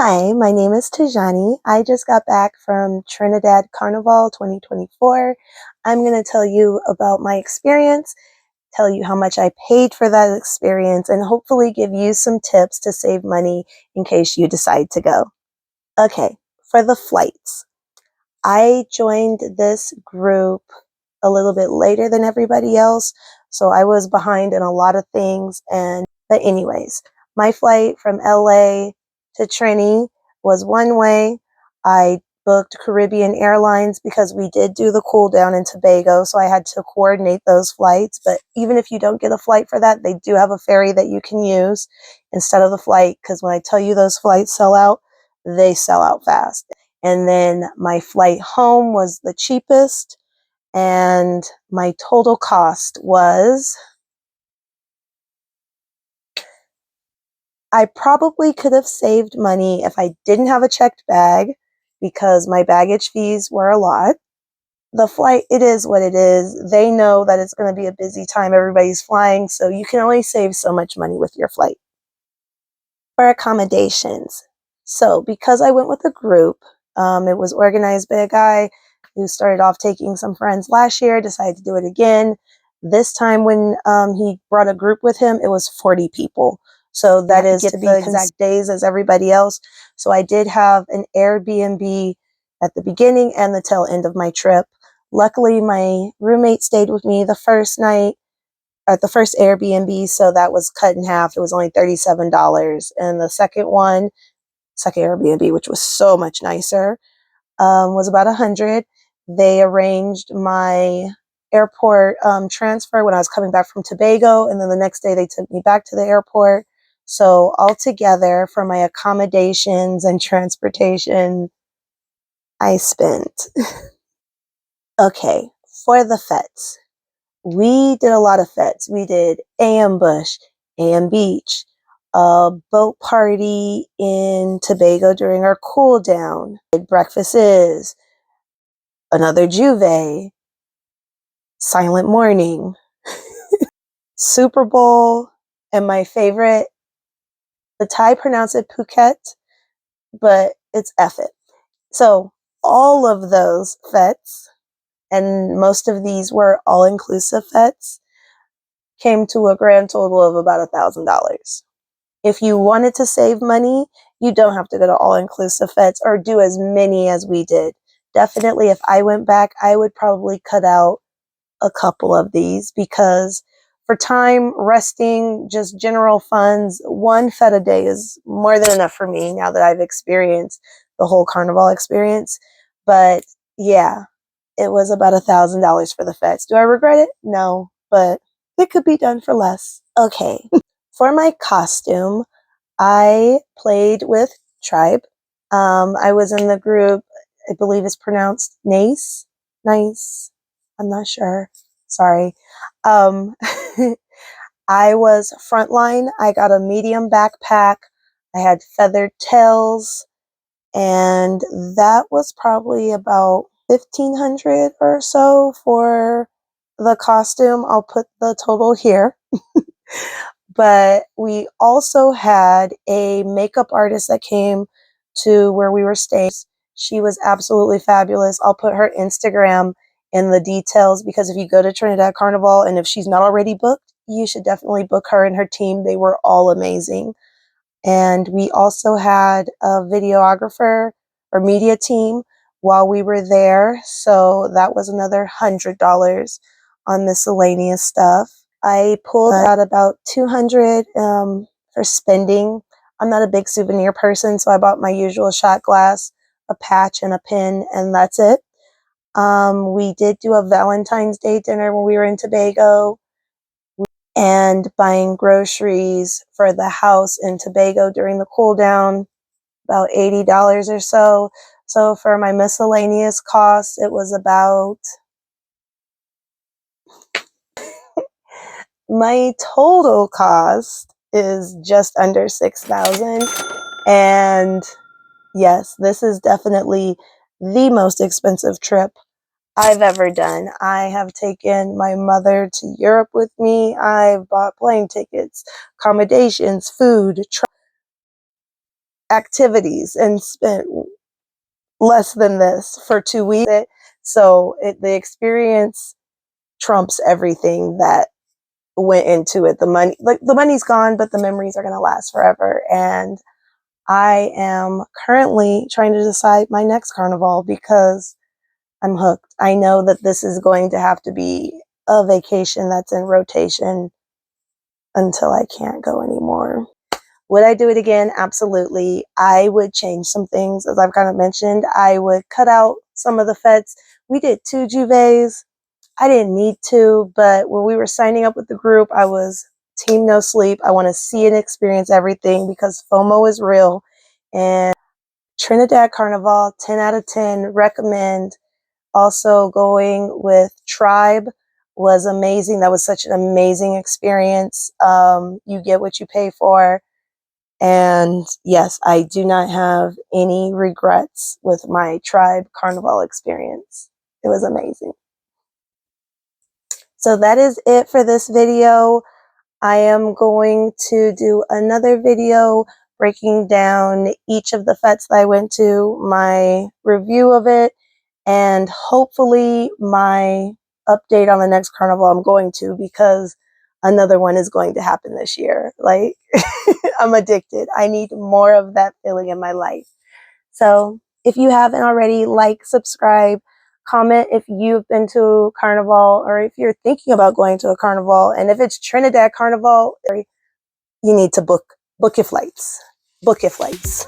Hi, my name is Tajani. I just got back from Trinidad Carnival 2024. I'm going to tell you about my experience, tell you how much I paid for that experience, and hopefully give you some tips to save money in case you decide to go. Okay, for the flights. I joined this group a little bit later than everybody else, so I was behind in a lot of things. But anyways, my flight from LA to Trini was one way. I booked Caribbean Airlines because we did do the cool down in Tobago, so I had to coordinate those flights. But even if you don't get a flight for that, they do have a ferry that you can use instead of the flight, because when I tell you those flights sell out, they sell out fast. And then my flight home was the cheapest, and my total cost was, I probably could have saved money if I didn't have a checked bag because my baggage fees were a lot. The flight, it is what it is. They know that it's going to be a busy time. Everybody's flying, so you can only save so much money with your flight. For accommodations. So because I went with a group, it was organized by a guy who started off taking some friends last year, decided to do it again. This time when he brought a group with him, it was 40 people. So that is to be the exact days as everybody else. So I did have an Airbnb at the beginning and the tail end of my trip. Luckily, my roommate stayed with me the first night at the first Airbnb, so that was cut in half. It was only $37. And the second Airbnb, which was so much nicer, was about $100. They arranged my airport transfer when I was coming back from Tobago, and then the next day they took me back to the airport. So altogether, for my accommodations and transportation, I spent. Okay, for the fets. We did a lot of fets. We did Ambush, AM Beach, a boat party in Tobago during our cool down. Breakfast is another Juve, Silent Morning, Super Bowl, and my favorite, the Thai pronounce it Phuket, but it's F it. So all of those fets, and most of these were all-inclusive fets, came to a grand total of about $1,000. If you wanted to save money, you don't have to go to all-inclusive fets or do as many as we did. Definitely, if I went back, I would probably cut out a couple of these because for time, resting, just general funds, one fet a day is more than enough for me now that I've experienced the whole carnival experience. But yeah, it was about $1,000 for the fets. Do I regret it? No, but it could be done for less. Okay, for my costume, I played with Tribe. I was in the group, I believe it's pronounced Nice. Nice. I'm not sure. Sorry. Um, I was frontline. I got a medium backpack. I had feathered tails, and that was probably about $1,500 or so for the costume. I'll put the total here. But we also had a makeup artist that came to where we were staying. She was absolutely fabulous. I'll put her Instagram in the details because if you go to Trinidad Carnival and if she's not already booked, you should definitely book her and her team. They were all amazing. And we also had a videographer or media team while we were there. So that was another $100 on miscellaneous stuff. I pulled out about $200 for spending. I'm not a big souvenir person, so I bought my usual shot glass, a patch, and a pin, and that's it. We did do a Valentine's Day dinner when we were in Tobago, and buying groceries for the house in Tobago during the cool down, about $80 or so. So for my miscellaneous costs, it was about, my total cost is just under $6,000. And yes, this is definitely the most expensive trip I've ever done. I have taken my mother to Europe with me. I've bought plane tickets, accommodations, food, activities and spent less than this for 2 weeks. So the experience trumps everything that went into it. The money, like the money's gone, but the memories are going to last forever. And I am currently trying to decide my next carnival because I'm hooked. I know that this is going to have to be a vacation that's in rotation until I can't go anymore. Would I do it again? Absolutely. I would change some things, as I've kind of mentioned. I would cut out some of the fetes. We did 2 Juvets. I didn't need to, but when we were signing up with the group, I was team no sleep. I want to see and experience everything because FOMO is real. And Trinidad Carnival, 10 out of 10, recommend. Also going with Tribe was amazing. That was such an amazing experience. You get what you pay for. And yes, I do not have any regrets with my Tribe Carnival experience. It was amazing. So that is it for this video. I am going to do another video breaking down each of the fetes that I went to, my review of it, and hopefully my update on the next carnival I'm going to, because another one is going to happen this year. Like, I'm addicted. I need more of that feeling in my life. So if you haven't already, like, subscribe, comment if you've been to carnival or if you're thinking about going to a carnival. And if it's Trinidad Carnival, you need to book your flights. Book your flights.